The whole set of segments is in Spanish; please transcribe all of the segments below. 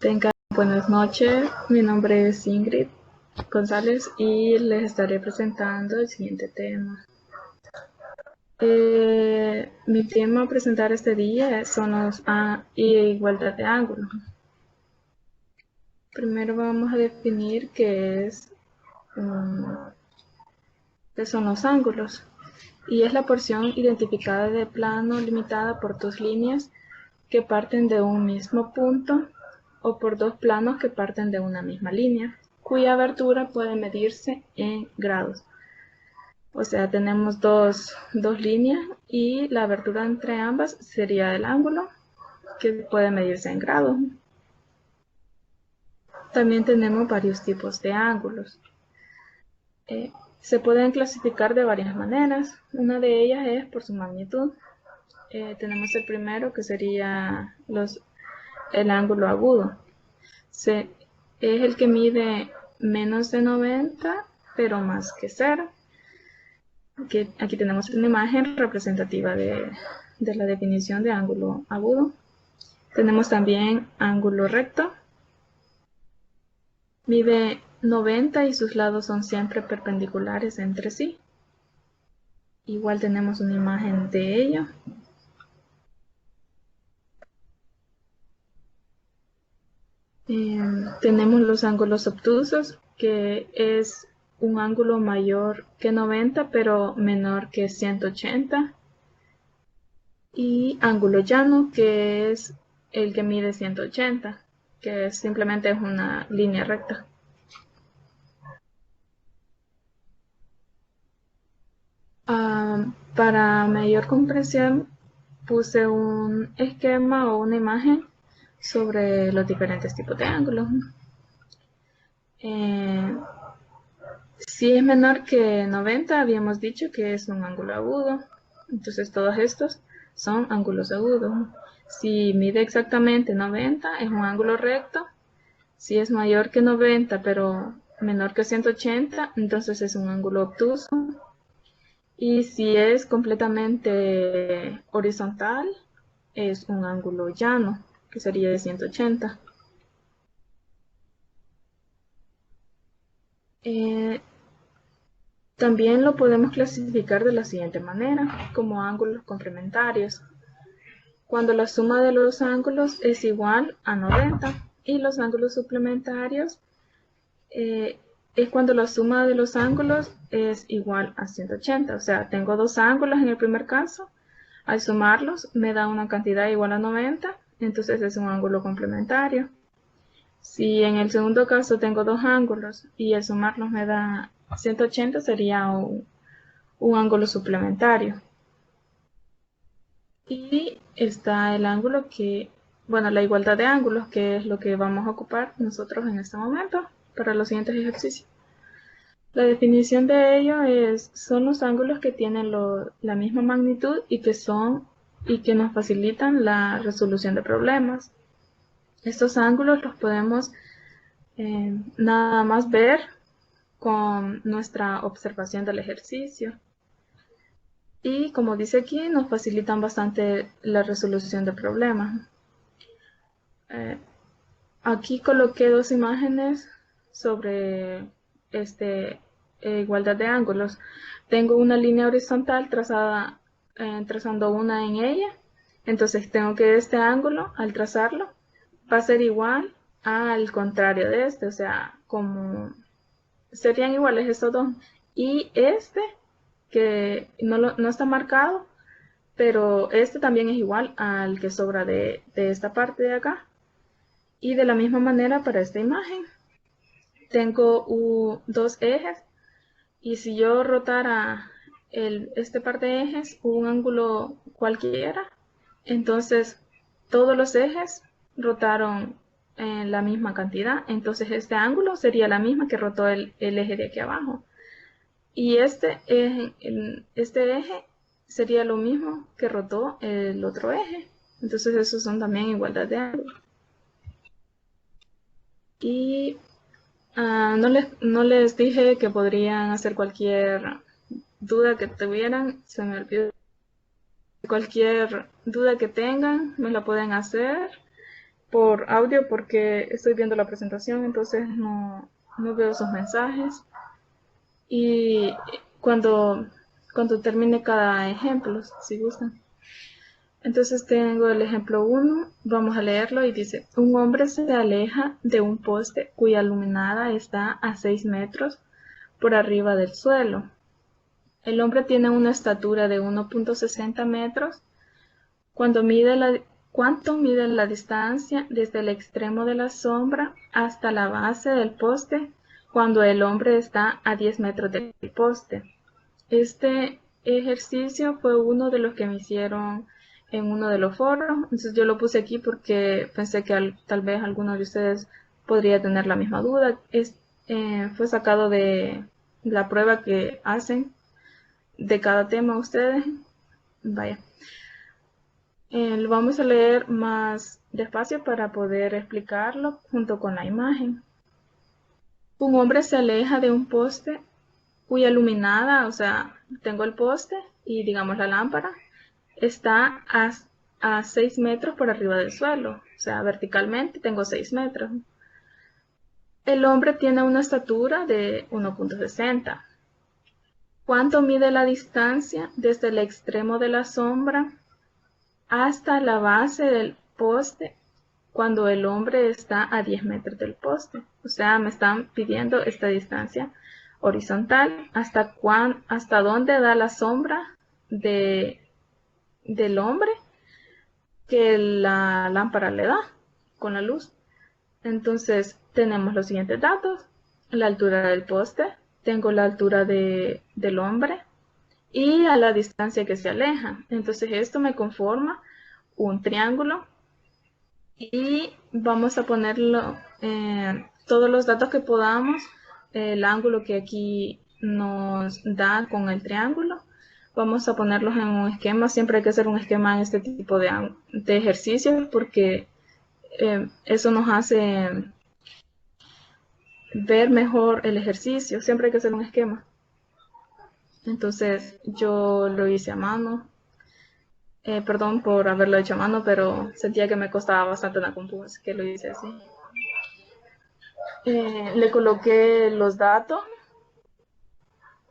Tengan buenas noches, mi nombre es Ingrid González y les estaré presentando el siguiente tema. Mi tema a presentar este día son los igualdad de ángulos. Primero vamos a definir qué son los ángulos, y es la porción identificada de plano limitada por dos líneas que parten de un mismo punto o por dos planos que parten de una misma línea, cuya abertura puede medirse en grados. O sea, tenemos dos líneas y la abertura entre ambas sería el ángulo, que puede medirse en grados. También tenemos varios tipos de ángulos. Se pueden clasificar de varias maneras. Una de ellas es por su magnitud. Tenemos el primero, que sería el ángulo agudo. Es el que mide menos de 90, pero más que 0. Aquí tenemos una imagen representativa de la definición de ángulo agudo. Tenemos también ángulo recto. Mide 90 y sus lados son siempre perpendiculares entre sí. Igual tenemos una imagen de ello. Tenemos los ángulos obtusos, que es un ángulo mayor que 90 pero menor que 180. Y ángulo llano, que es el que mide 180, que simplemente es una línea recta. Para mayor comprensión puse un esquema o una imagen sobre los diferentes tipos de ángulos. Si es menor que 90, habíamos dicho que es un ángulo agudo. Entonces todos estos son ángulos agudos. Si mide exactamente 90, es un ángulo recto. Si es mayor que 90, pero menor que 180, entonces es un ángulo obtuso. Y si es completamente horizontal, es un ángulo llano, que sería de 180. También lo podemos clasificar de la siguiente manera, como ángulos complementarios. Cuando la suma de los ángulos es igual a 90, y los ángulos suplementarios es cuando la suma de los ángulos es igual a 180. O sea, tengo dos ángulos en el primer caso. Al sumarlos me da una cantidad igual a 90, entonces es un ángulo complementario. Si en el segundo caso tengo dos ángulos y al sumarlos me da 180, sería un ángulo suplementario. Y está el ángulo la igualdad de ángulos, que es lo que vamos a ocupar nosotros en este momento para los siguientes ejercicios. La definición de ello son los ángulos que tienen la misma magnitud y que nos facilitan la resolución de problemas. Estos ángulos los podemos nada más ver con nuestra observación del ejercicio. Y como dice aquí, nos facilitan bastante la resolución de problemas. Aquí coloqué dos imágenes sobre igualdad de ángulos. Tengo una línea horizontal trazando una en ella. Entonces tengo que este ángulo, al trazarlo, va a ser igual al contrario de este. O sea, como serían iguales estos dos. Y que no está marcado, pero este también es igual al que sobra de esta parte de acá. Y de la misma manera para esta imagen. Tengo dos ejes, y si yo rotara este par de ejes un ángulo cualquiera, entonces todos los ejes rotaron en la misma cantidad. Entonces este ángulo sería la misma que rotó el eje de aquí abajo. Y este eje sería lo mismo que rotó el otro eje. Entonces esos son también igualdad de ángulos. Y no les dije que podrían hacer cualquier duda que tuvieran, se me olvidó. Cualquier duda que tengan, me la pueden hacer por audio porque estoy viendo la presentación, entonces no veo sus mensajes. Y cuando termine cada ejemplo, si gustan. Entonces tengo el ejemplo 1, vamos a leerlo y dice, un hombre se aleja de un poste cuya luminada está a 6 metros por arriba del suelo. El hombre tiene una estatura de 1.60 metros. ¿Cuánto mide la distancia desde el extremo de la sombra hasta la base del poste cuando el hombre está a 10 metros del poste? Este ejercicio fue uno de los que me hicieron en uno de los foros, entonces yo lo puse aquí porque pensé que tal vez alguno de ustedes podría tener la misma duda. Fue sacado de la prueba que hacen de cada tema ustedes. Vaya. Lo vamos a leer más despacio para poder explicarlo junto con la imagen. Un hombre se aleja de un poste cuya luminada, o sea, tengo el poste y digamos la lámpara, está a 6 metros por arriba del suelo, o sea, verticalmente tengo 6 metros. El hombre tiene una estatura de 1.60. ¿Cuánto mide la distancia desde el extremo de la sombra hasta la base del poste cuando el hombre está a 10 metros del poste? O sea, me están pidiendo esta distancia horizontal, hasta dónde da la sombra del hombre que la lámpara le da con la luz. Entonces tenemos los siguientes datos: la altura del poste, tengo la altura del hombre y a la distancia que se aleja. Entonces esto me conforma un triángulo y vamos a ponerlo todos los datos que podamos, el ángulo que aquí nos da con el triángulo, vamos a ponerlos en un esquema. Siempre hay que hacer un esquema en este tipo de ejercicios porque eso nos hace ver mejor el ejercicio. Siempre hay que hacer un esquema. Entonces yo lo hice a mano. Perdón por haberlo hecho a mano, pero sentía que me costaba bastante en la compu, así que lo hice así. Le coloqué los datos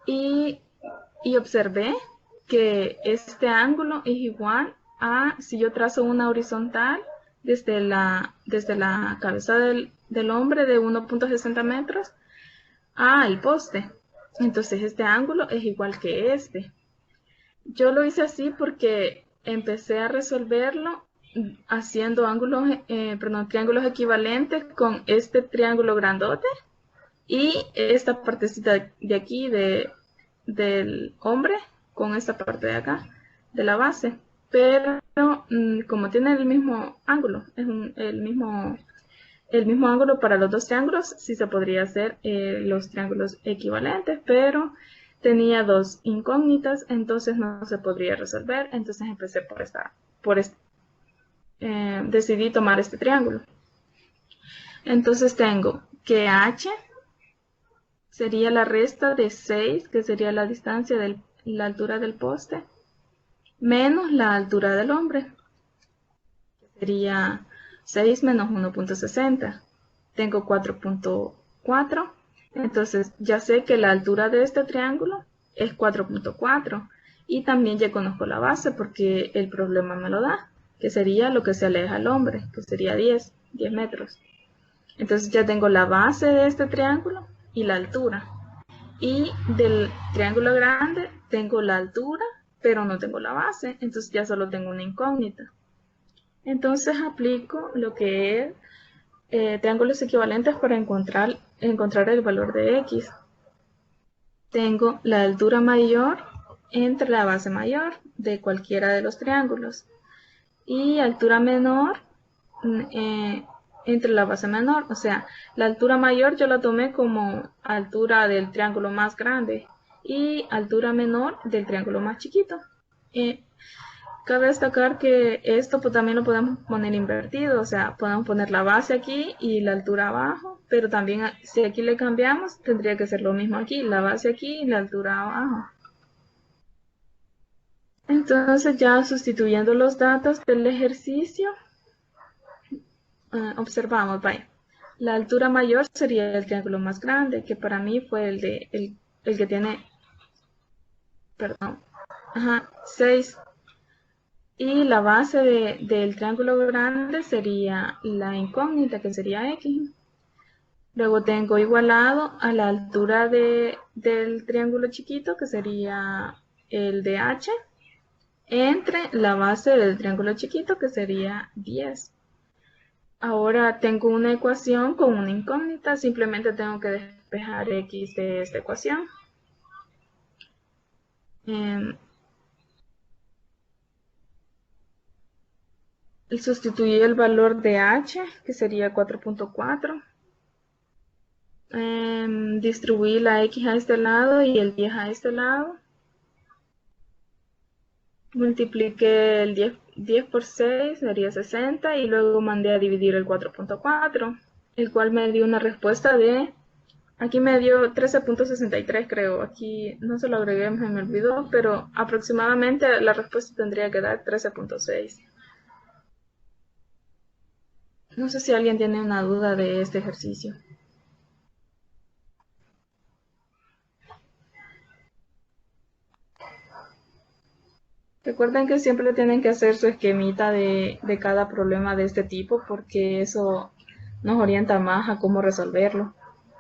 y observé que este ángulo es igual a, si yo trazo una horizontal desde la cabeza del hombre de 1.60 metros al poste. Entonces este ángulo es igual que este. Yo lo hice así porque empecé a resolverlo haciendo triángulos equivalentes con este triángulo grandote y esta partecita de aquí del hombre con esta parte de acá de la base. Pero como tiene el mismo ángulo, es el mismo ángulo para los dos triángulos, sí se podría hacer los triángulos equivalentes, pero tenía dos incógnitas, entonces no se podría resolver. Entonces empecé decidí tomar este triángulo. Entonces tengo que h sería la resta de 6, que sería la distancia de la altura del poste, menos la altura del hombre, que sería 6 menos 1.60. Tengo 4.4. Entonces ya sé que la altura de este triángulo es 4.4. Y también ya conozco la base porque el problema me lo da, que sería lo que se aleja al hombre, que sería 10 metros. Entonces ya tengo la base de este triángulo y la altura. Y del triángulo grande tengo la altura, pero no tengo la base. Entonces ya solo tengo una incógnita. Entonces aplico lo que es triángulos equivalentes para encontrar el valor de x. Tengo la altura mayor entre la base mayor de cualquiera de los triángulos y altura menor entre la base menor. O sea, la altura mayor yo la tomé como altura del triángulo más grande y altura menor del triángulo más chiquito. Cabe destacar que esto también lo podemos poner invertido, o sea, podemos poner la base aquí y la altura abajo, pero también si aquí le cambiamos, tendría que ser lo mismo aquí, la base aquí y la altura abajo. Entonces ya sustituyendo los datos del ejercicio, observamos, vaya, la altura mayor sería el triángulo más grande, que para mí fue el que tiene, perdón, 6. Y la base del triángulo grande sería la incógnita, que sería X. Luego tengo igualado a la altura del triángulo chiquito, que sería el de H, entre la base del triángulo chiquito, que sería 10. Ahora tengo una ecuación con una incógnita, simplemente tengo que despejar X de esta ecuación. Sustituí el valor de H, que sería 4.4. Distribuí la X a este lado y el 10 a este lado. Multipliqué el 10 por 6, sería 60, y luego mandé a dividir el 4.4, el cual me dio una respuesta de, aquí me dio 13.63 creo, aquí no se lo agregué, me olvidó, pero aproximadamente la respuesta tendría que dar 13.6. No sé si alguien tiene una duda de este ejercicio. Recuerden que siempre tienen que hacer su esquemita de cada problema de este tipo, porque eso nos orienta más a cómo resolverlo,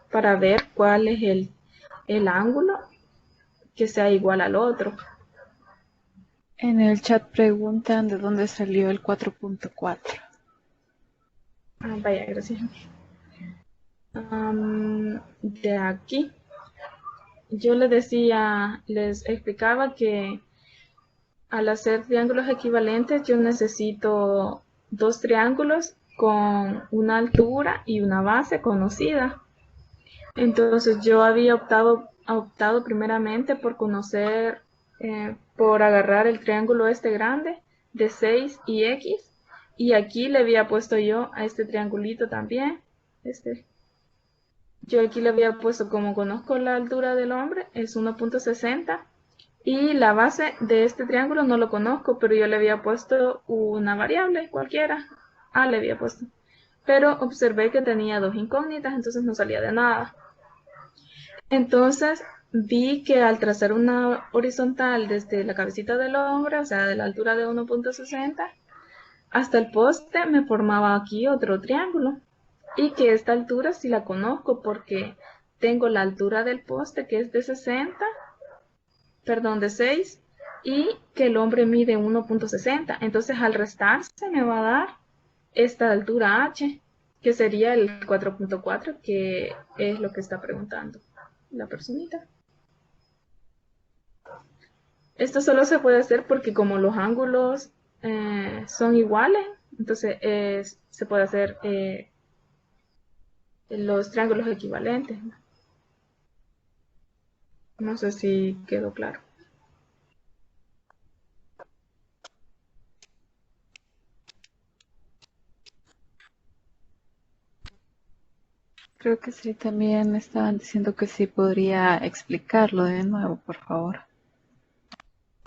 para ver cuál es el ángulo que sea igual al otro. En el chat preguntan de dónde salió el 4.4. Vaya, gracias. De aquí. Yo les explicaba que al hacer triángulos equivalentes yo necesito dos triángulos con una altura y una base conocida. Entonces yo había optado primeramente por conocer, por agarrar el triángulo este grande de 6 y X, y aquí le había puesto yo a este triangulito también, yo aquí le había puesto, como conozco la altura del hombre, es 1.60, y la base de este triángulo no lo conozco, pero yo le había puesto una variable cualquiera, le había puesto, pero observé que tenía dos incógnitas, entonces no salía de nada. Entonces vi que al trazar una horizontal desde la cabecita del hombre, o sea, de la altura de 1.60, hasta el poste me formaba aquí otro triángulo. Y que esta altura sí la conozco porque tengo la altura del poste que es de 6, y que el hombre mide 1.60. Entonces al restarse me va a dar esta altura H, que sería el 4.4, que es lo que está preguntando la personita. Esto solo se puede hacer porque como los ángulos son iguales, entonces se puede hacer los triángulos equivalentes. No sé si quedó claro. Creo que sí, también estaban diciendo que sí podría explicarlo de nuevo, por favor.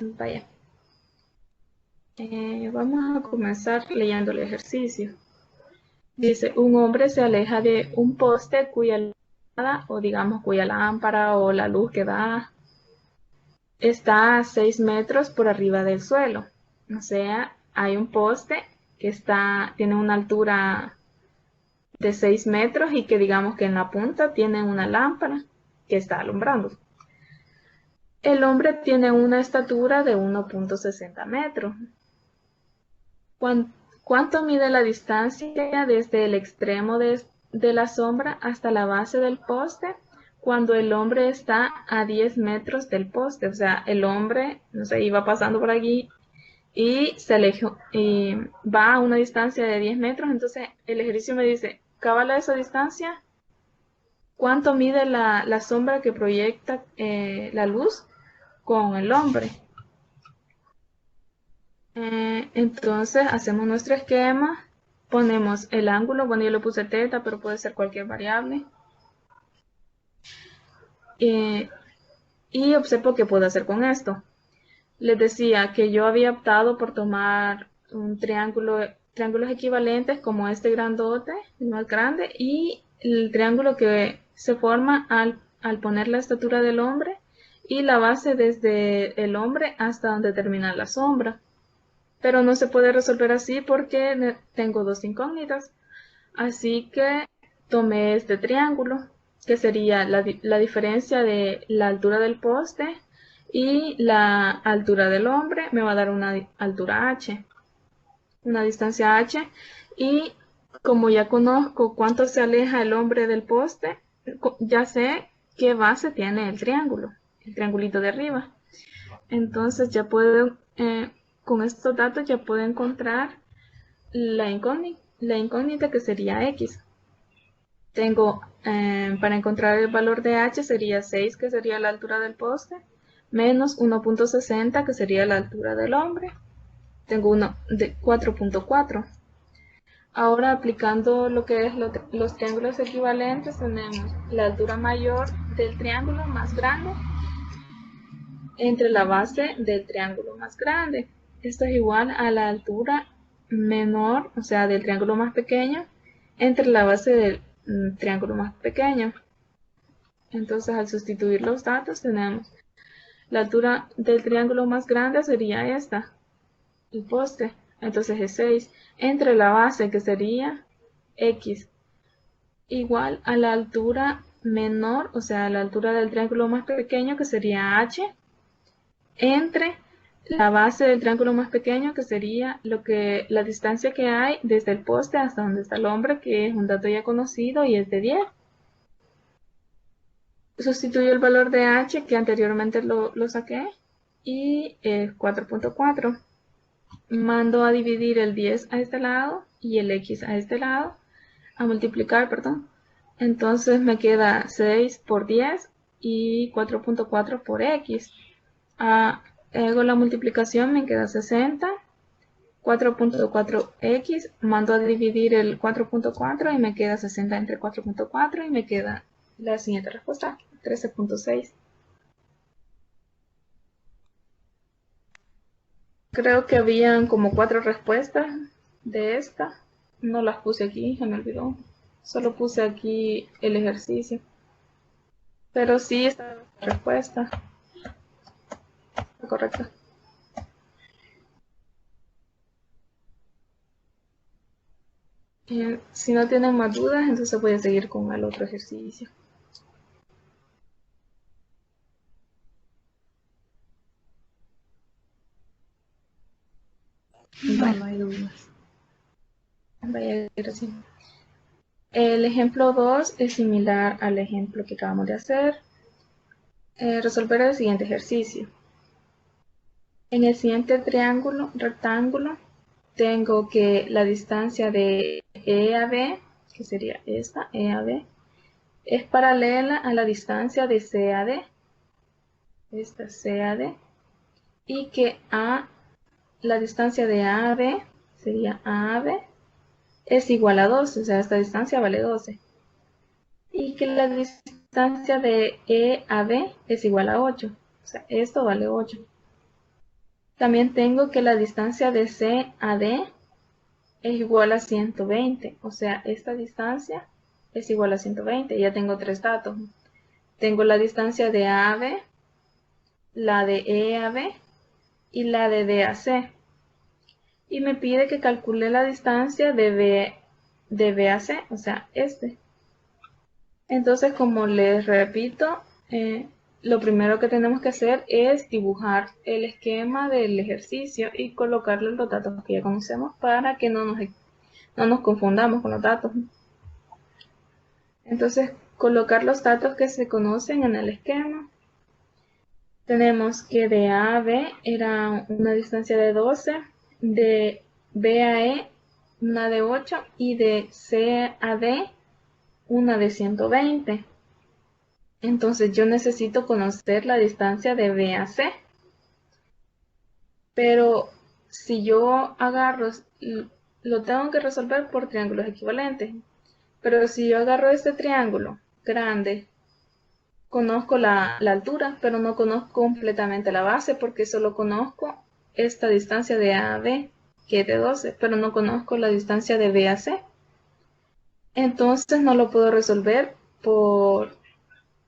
Vaya. Vamos a comenzar leyendo el ejercicio. Dice, un hombre se aleja de un poste cuya lámpara o la luz que da está a 6 metros por arriba del suelo. O sea, hay un poste que tiene una altura de 6 metros y que digamos que en la punta tiene una lámpara que está alumbrando. El hombre tiene una estatura de 1.60 metros. ¿Cuánto mide la distancia desde el extremo de la sombra hasta la base del poste cuando el hombre está a 10 metros del poste? O sea, el hombre, no sé, iba pasando por aquí y se alejó, y va a una distancia de 10 metros. Entonces el ejercicio me dice, cábala esa distancia, ¿cuánto mide la sombra que proyecta la luz con el hombre? Entonces hacemos nuestro esquema, ponemos el ángulo, bueno yo le puse teta, pero puede ser cualquier variable. Y observo qué puedo hacer con esto. Les decía que yo había optado por tomar un triángulo triángulos equivalentes como este grandote, el más grande, y el triángulo que se forma al poner la estatura del hombre y la base desde el hombre hasta donde termina la sombra. Pero no se puede resolver así porque tengo dos incógnitas. Así que tomé este triángulo, que sería la diferencia de la altura del poste y la altura del hombre, me va a dar una altura h, una distancia h, y como ya conozco cuánto se aleja el hombre del poste, ya sé qué base tiene el triangulito de arriba. Entonces ya puedo, con estos datos ya puedo encontrar la incógnita que sería x. Tengo, para encontrar el valor de h sería 6, que sería la altura del poste, menos 1.60, que sería la altura del hombre. Tengo uno de 4.4. Ahora, aplicando lo que es los triángulos equivalentes, tenemos la altura mayor del triángulo más grande entre la base del triángulo más grande. Esto es igual a la altura menor, o sea, del triángulo más pequeño, entre la base del triángulo más pequeño. Entonces, al sustituir los datos, tenemos la altura del triángulo más grande sería esta, el poste. Entonces es 6 entre la base, que sería x, igual a la altura menor, o sea, la altura del triángulo más pequeño, que sería h, entre la base del triángulo más pequeño, que sería la distancia que hay desde el poste hasta donde está el hombre, que es un dato ya conocido y es de 10. Sustituyo el valor de h, que anteriormente lo saqué, y es 4.4. Mando a dividir el 10 a este lado y el x a este lado, a multiplicar, perdón. Entonces me queda 6 por 10 y 4.4 por x. Hago la multiplicación, me queda 60. 4.4x, mando a dividir el 4.4 y me queda 60 entre 4.4 y me queda la siguiente respuesta, 13.6. Creo que habían como 4 respuestas de esta. No las puse aquí, se me olvidó. Solo puse aquí el ejercicio. Pero sí, esta respuesta correcta. Si no tienen más dudas, entonces voy a seguir con el otro ejercicio. No hay dudas. Vaya a ir así. El ejemplo 2 es similar al ejemplo que acabamos de hacer. Resolver el siguiente ejercicio. En el siguiente rectángulo, tengo que la distancia de E a B, que sería esta, E a B, es paralela a la distancia de C a D, esta C a D, y que la distancia de A a B, sería A a B, es igual a 12, o sea, esta distancia vale 12. Y que la distancia de E a B es igual a 8, o sea, esto vale 8. También tengo que la distancia de C a D es igual a 120, o sea, esta distancia es igual a 120. Ya tengo 3 datos. Tengo la distancia de A a B, la de E a B y la de D a C. Y me pide que calcule la distancia de B a C, o sea, este. Entonces, como les repito, lo primero que tenemos que hacer es dibujar el esquema del ejercicio y colocarle los datos que ya conocemos para que no nos confundamos con los datos. Entonces, colocar los datos que se conocen en el esquema. Tenemos que de A a B era una distancia de 12, de B a E una de 8 y de C a D una de 120. Entonces yo necesito conocer la distancia de B a C. Pero si yo agarro, lo tengo que resolver por triángulos equivalentes. Pero si yo agarro este triángulo grande, conozco la altura, pero no conozco completamente la base porque solo conozco esta distancia de A a B. que es de 12, pero no conozco la distancia de B a C. Entonces no lo puedo resolver por,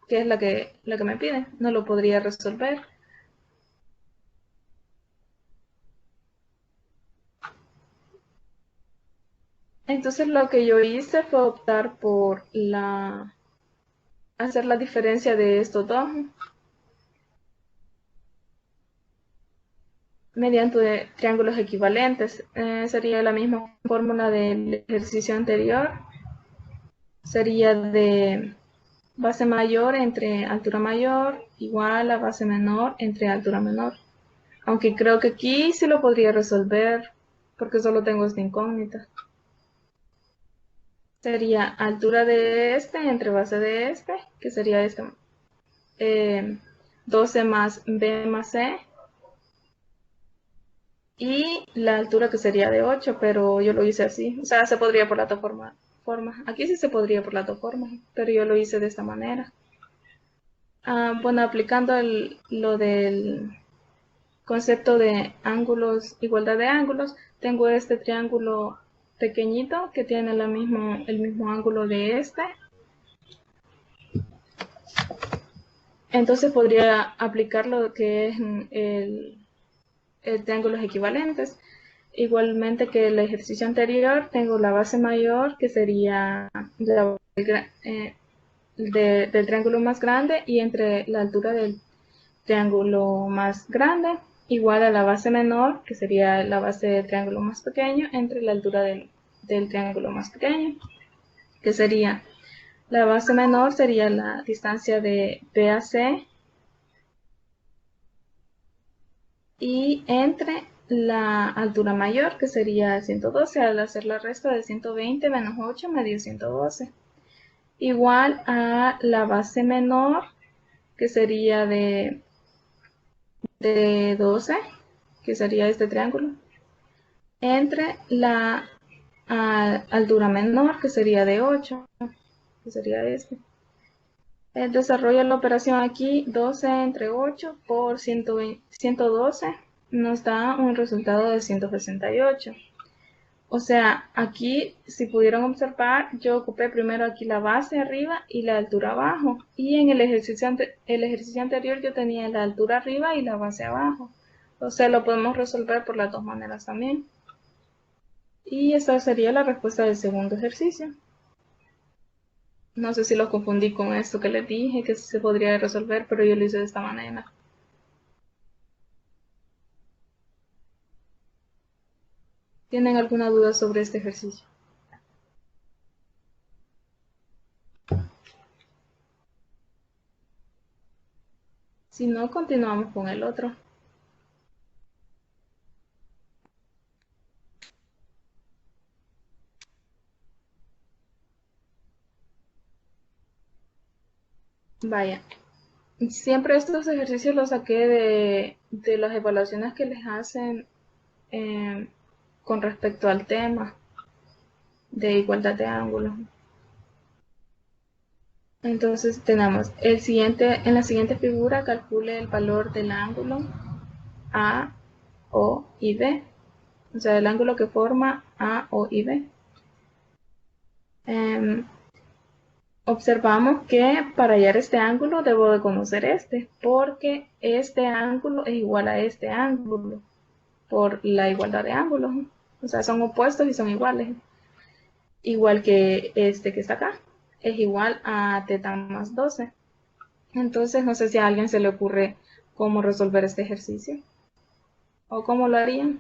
que es la que me pide. No lo podría resolver. Entonces lo que yo hice fue optar por hacer la diferencia de estos dos mediante triángulos equivalentes. Sería la misma fórmula del ejercicio anterior. Sería de base mayor entre altura mayor igual a base menor entre altura menor. Aunque creo que aquí sí lo podría resolver porque solo tengo esta incógnita. Sería altura de este entre base de este, que sería este, 12 más B más C. Y la altura que sería de 8, pero yo lo hice así. O sea, se podría por las dos formas. Aquí sí se podría por las dos formas, pero yo lo hice de esta manera. Bueno, aplicando lo del concepto de ángulos, igualdad de ángulos, tengo este triángulo pequeñito que tiene el mismo ángulo de este. Entonces podría aplicar lo que es el triángulos equivalentes. Igualmente que el ejercicio anterior, tengo la base mayor, que sería del triángulo más grande, y entre la altura del triángulo más grande, igual a la base menor, que sería la base del triángulo más pequeño, entre la altura del triángulo más pequeño, que sería la base menor, sería la distancia de B a C, y entre la altura mayor, que sería 112, al hacer la resta de 120 menos 8 me dio 112, igual a la base menor, que sería de 12, que sería este triángulo, entre la altura menor, que sería de 8, que sería este. El desarrollo de la operación aquí, 12 entre 8 por 112, nos da un resultado de 168. O sea, aquí, si pudieron observar, yo ocupé primero aquí la base arriba y la altura abajo. Y en el ejercicio anterior yo tenía la altura arriba y la base abajo. O sea, lo podemos resolver por las dos maneras también. Y esa sería la respuesta del segundo ejercicio. No sé si lo confundí con esto que les dije, que se podría resolver, pero yo lo hice de esta manera. ¿Tienen alguna duda sobre este ejercicio? Si no, continuamos con el otro. Vaya, siempre estos ejercicios los saqué de las evaluaciones que les hacen con respecto al tema de igualdad de ángulos. Entonces tenemos en la siguiente figura calcule el valor del ángulo A, O y B. O sea, el ángulo que forma A, O y B. Observamos que para hallar este ángulo debo de conocer este, porque este ángulo es igual a este ángulo por la igualdad de ángulos. O sea, son opuestos y son iguales. Igual que este que está acá, es igual a teta más 12. Entonces, no sé si a alguien se le ocurre cómo resolver este ejercicio. ¿O cómo lo harían?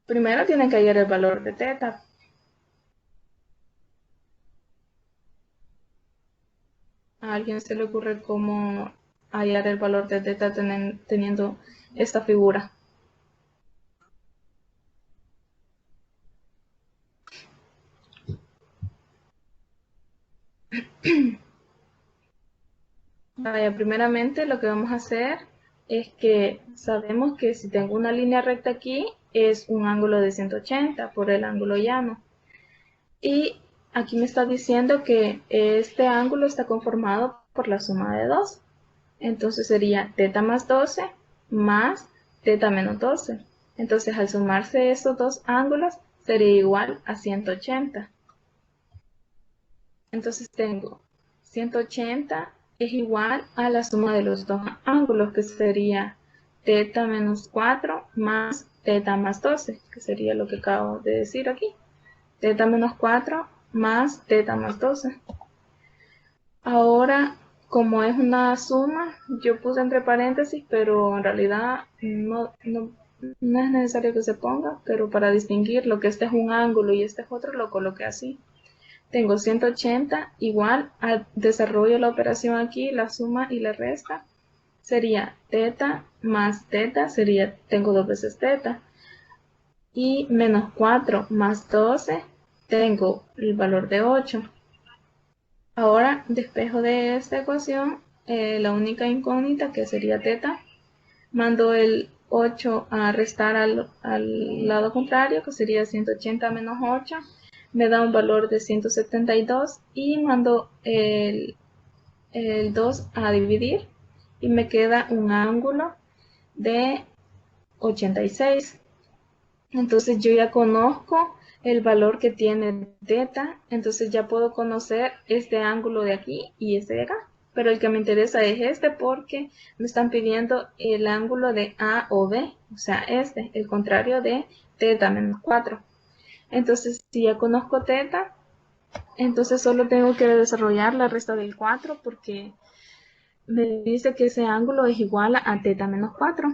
Primero tienen que hallar el valor de teta. ¿A alguien se le ocurre cómo hallar el valor de teta teniendo esta figura? Vaya, primeramente lo que vamos a hacer es que sabemos que si tengo una línea recta aquí es un ángulo de 180 por el ángulo llano. Y aquí me está diciendo que este ángulo está conformado por la suma de 2. Entonces sería teta más 12 más teta menos 12. Entonces al sumarse estos dos ángulos sería igual a 180. Entonces tengo 180 es igual a la suma de los dos ángulos, que sería teta menos 4 más teta más 12, que sería lo que acabo de decir aquí. Teta menos 4 más teta más 12. Ahora, como es una suma, yo puse entre paréntesis, pero en realidad no es necesario que se ponga, pero para distinguir lo que este es un ángulo y este es otro, lo coloqué así. Tengo 180 igual al desarrollo de la operación aquí, la suma y la resta. Sería teta más teta, tengo dos veces teta. Y menos 4 más 12, tengo el valor de 8. Ahora despejo de esta ecuación la única incógnita, que sería teta. Mando el 8 a restar al lado contrario, que sería 180 menos 8. Me da un valor de 172 y mando el 2 a dividir y me queda un ángulo de 86. Entonces yo ya conozco el valor que tiene teta, entonces ya puedo conocer este ángulo de aquí y este de acá. Pero el que me interesa es este porque me están pidiendo el ángulo de A o B, o sea, el contrario de teta menos 4. Entonces, si ya conozco teta, entonces solo tengo que desarrollar la resta del 4 porque me dice que ese ángulo es igual a teta menos 4.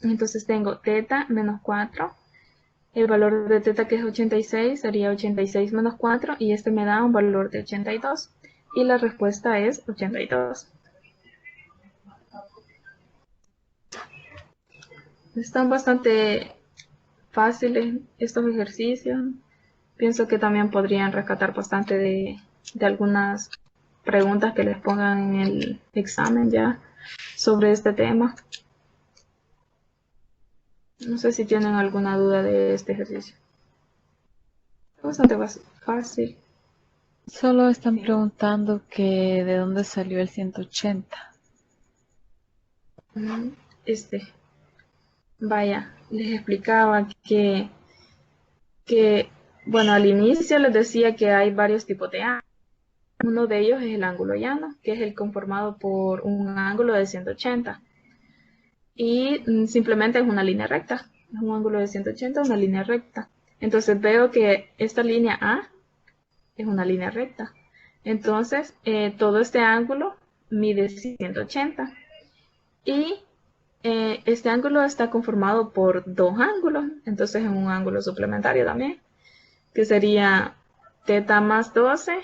Entonces tengo teta menos 4. El valor de teta, que es 86, sería 86 menos 4 y este me da un valor de 82. Y la respuesta es 82. Están bastante fáciles estos ejercicios. Pienso que también podrían rescatar bastante de algunas preguntas que les pongan en el examen ya sobre este tema. No sé si tienen alguna duda de este ejercicio. Es bastante fácil. Solo están preguntando que de dónde salió el 180. Vaya, les explicaba que, bueno, al inicio les decía que hay varios tipos de ángulos. Uno de ellos es el ángulo llano, que es el conformado por un ángulo de 180. Y simplemente es una línea recta. Es un ángulo de 180, una línea recta. Entonces veo que esta línea A es una línea recta. Entonces, todo este ángulo mide 180. Y este ángulo está conformado por dos ángulos. Entonces es un ángulo suplementario también, que sería teta más 12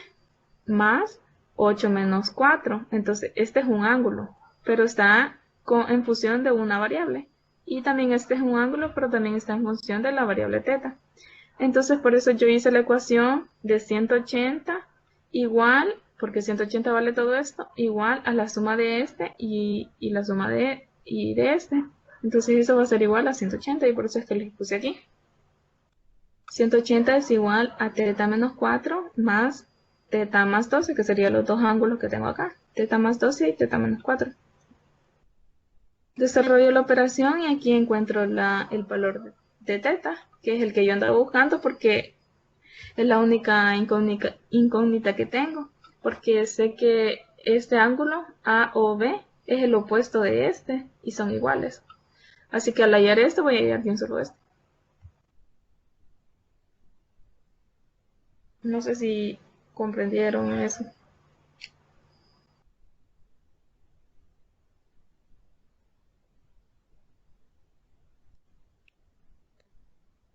más 8 menos 4. Entonces este es un ángulo, pero está en función de una variable. Y también este es un ángulo, pero también está en función de la variable teta. Entonces por eso yo hice la ecuación de 180 igual, porque 180 vale todo esto, igual a la suma de este y la suma de este. Entonces eso va a ser igual a 180 y por eso es que les puse aquí. 180 es igual a teta menos 4 más teta más 12, que serían los dos ángulos que tengo acá. Teta más 12 y teta menos 4. Desarrollo la operación y aquí encuentro el valor de teta, que es el que yo andaba buscando porque es la única incógnita que tengo, porque sé que este ángulo A o B es el opuesto de este y son iguales. Así que al hallar esto voy a hallar bien solo este. No sé si comprendieron eso.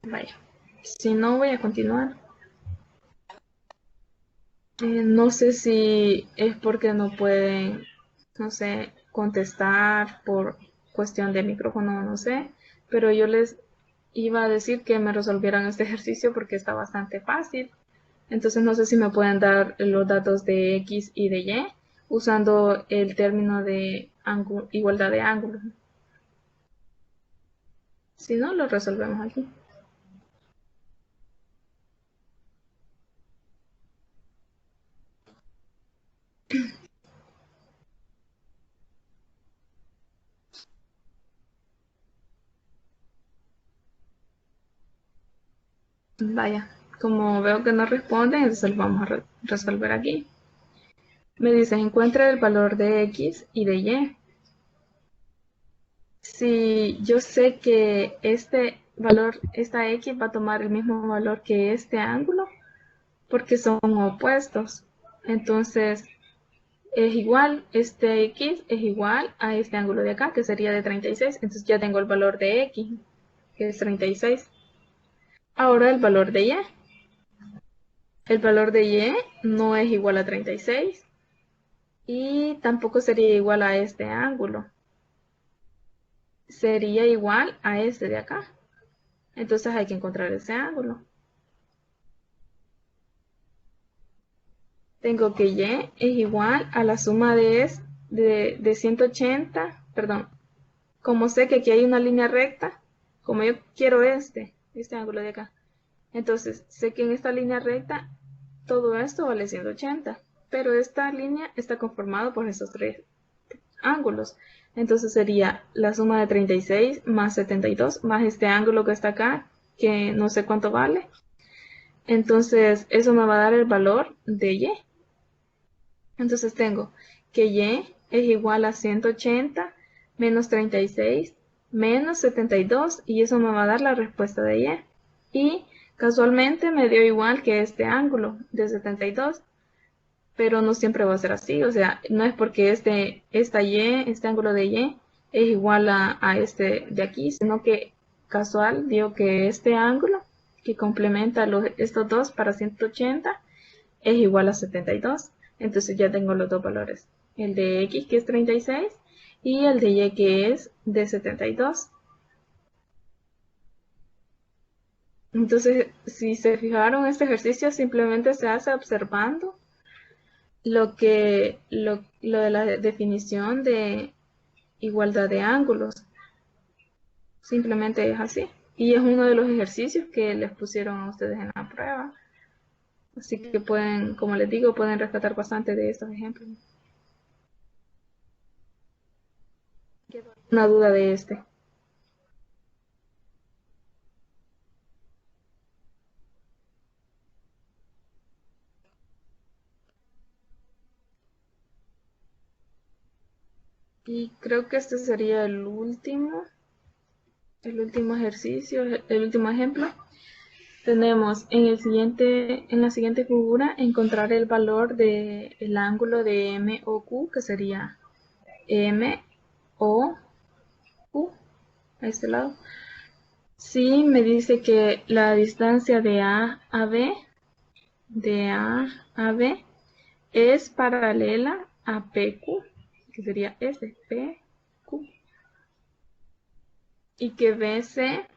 Vaya, si no voy a continuar. No sé si es porque no pueden, no sé, contestar por cuestión de micrófono, no sé, pero yo les iba a decir que me resolvieran este ejercicio porque está bastante fácil. Entonces no sé si me pueden dar los datos de X y de Y usando el término de igualdad de ángulos. Si no, lo resolvemos aquí. Vaya, como veo que no responden, entonces lo vamos a resolver aquí. Me dice, encuentre el valor de X y de Y. Si yo sé que este valor, esta X va a tomar el mismo valor que este ángulo, porque son opuestos. Entonces, es igual, este X es igual a este ángulo de acá, que sería de 36. Entonces ya tengo el valor de X, que es 36. Ahora el valor de Y. El valor de Y no es igual a 36 y tampoco sería igual a este ángulo. Sería igual a este de acá. Entonces hay que encontrar ese ángulo. Tengo que Y es igual a la suma de 180, perdón. Como sé que aquí hay una línea recta, como yo quiero este ángulo de acá, entonces sé que en esta línea recta todo esto vale 180, pero esta línea está conformada por esos tres ángulos. Entonces sería la suma de 36 más 72 más este ángulo que está acá, que no sé cuánto vale. Entonces eso me va a dar el valor de Y. Entonces tengo que Y es igual a 180 menos 36 menos 72 y eso me va a dar la respuesta de Y. Y casualmente me dio igual que este ángulo de 72, pero no siempre va a ser así. O sea, no es porque este ángulo de Y es igual a este de aquí, sino que casual dio que este ángulo que complementa estos dos para 180 es igual a 72. Entonces ya tengo los dos valores, el de X que es 36 y el de Y que es de 72. Entonces, si se fijaron, este ejercicio simplemente se hace observando lo de la definición de igualdad de ángulos. Simplemente es así. Y es uno de los ejercicios que les pusieron a ustedes en la prueba. Así que pueden, como les digo, pueden rescatar bastante de estos ejemplos. Una duda de este. Y creo que este sería el último ejercicio, el último ejemplo. Tenemos en la siguiente figura encontrar el valor del ángulo de M o Q, que sería M o Q a este lado. Si me dice que la distancia de A a B, es paralela a PQ, que sería este, PQ, y que BC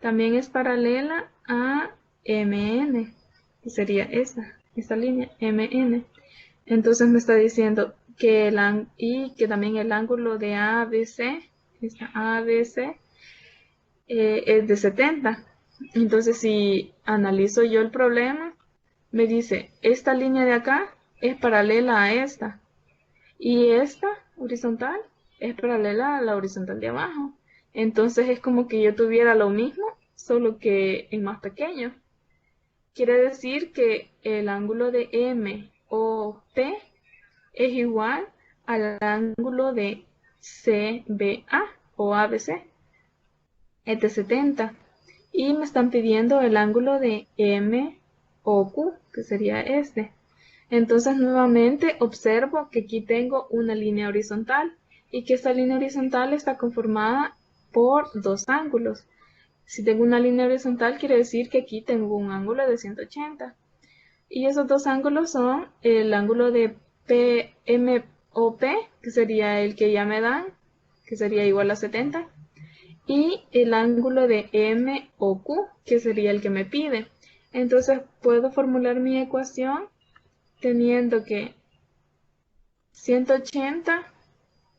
también es paralela a MN, que sería esta línea, MN. Entonces me está diciendo que que también el ángulo de ABC, esta ABC, es de 70. Entonces si analizo yo el problema, me dice, esta línea de acá es paralela a esta, y esta horizontal es paralela a la horizontal de abajo. Entonces es como que yo tuviera lo mismo, solo que en más pequeño. Quiere decir que el ángulo de M o P es igual al ángulo de CBA o ABC. Es de 70. Y me están pidiendo el ángulo de M o Q, que sería este. Entonces nuevamente observo que aquí tengo una línea horizontal y que esta línea horizontal está conformada por dos ángulos. Si tengo una línea horizontal quiere decir que aquí tengo un ángulo de 180. Y esos dos ángulos son el ángulo de PMOP, que sería el que ya me dan, que sería igual a 70, y el ángulo de MOQ, que sería el que me pide. Entonces puedo formular mi ecuación teniendo que 180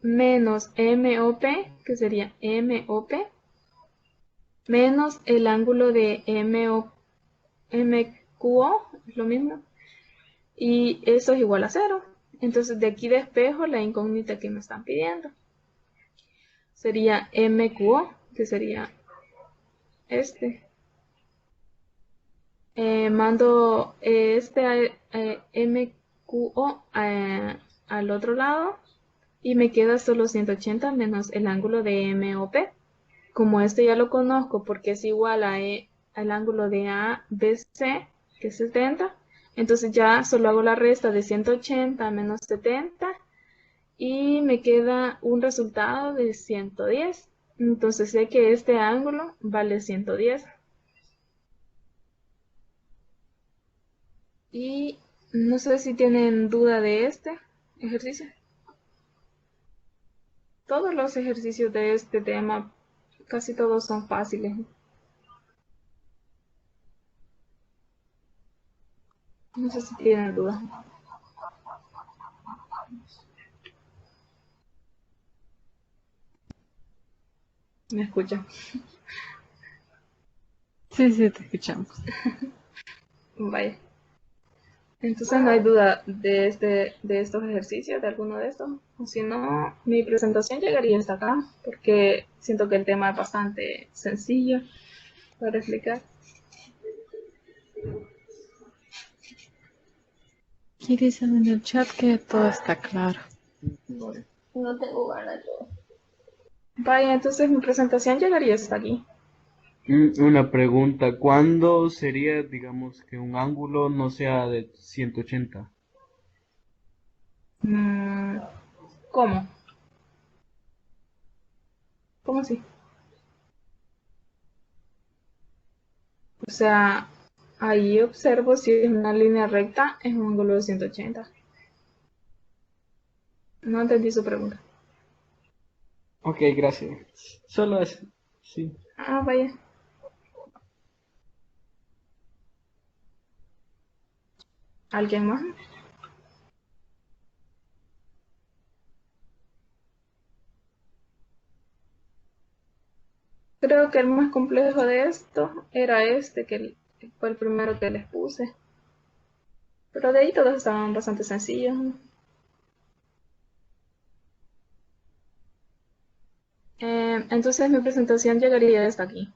menos MOP, que sería MOP, menos el ángulo de MQO, es lo mismo, y eso es igual a 0. Entonces de aquí despejo la incógnita que me están pidiendo. Sería MQO, que sería este. Mando MQO al otro lado y me queda solo 180 menos el ángulo de MOP. Como este ya lo conozco porque es igual al ángulo de ABC, que es 70, entonces ya solo hago la resta de 180 menos 70 y me queda un resultado de 110. Entonces sé que este ángulo vale 110. Y no sé si tienen duda de este ejercicio. Todos los ejercicios de este tema, casi todos son fáciles. No sé si tienen duda. ¿Me escuchan? Sí, sí, te escuchamos. Vaya. Entonces no hay duda de estos ejercicios, de alguno de estos. O si no, mi presentación llegaría hasta acá, porque siento que el tema es bastante sencillo para explicar. Aquí dicen en el chat que todo está claro. Bueno, no tengo ganas yo. Vaya, entonces mi presentación llegaría hasta aquí. Una pregunta, ¿cuándo sería, digamos, que un ángulo no sea de 180? Mm, ¿Cómo? ¿Cómo así? O sea, ahí observo si es una línea recta, es un ángulo de 180. No entendí su pregunta. Ok, gracias. Solo es, sí. Ah, vaya. ¿Alguien más? Creo que el más complejo de esto era este, que fue el primero que les puse. Pero de ahí todos estaban bastante sencillos. Entonces mi presentación llegaría hasta aquí.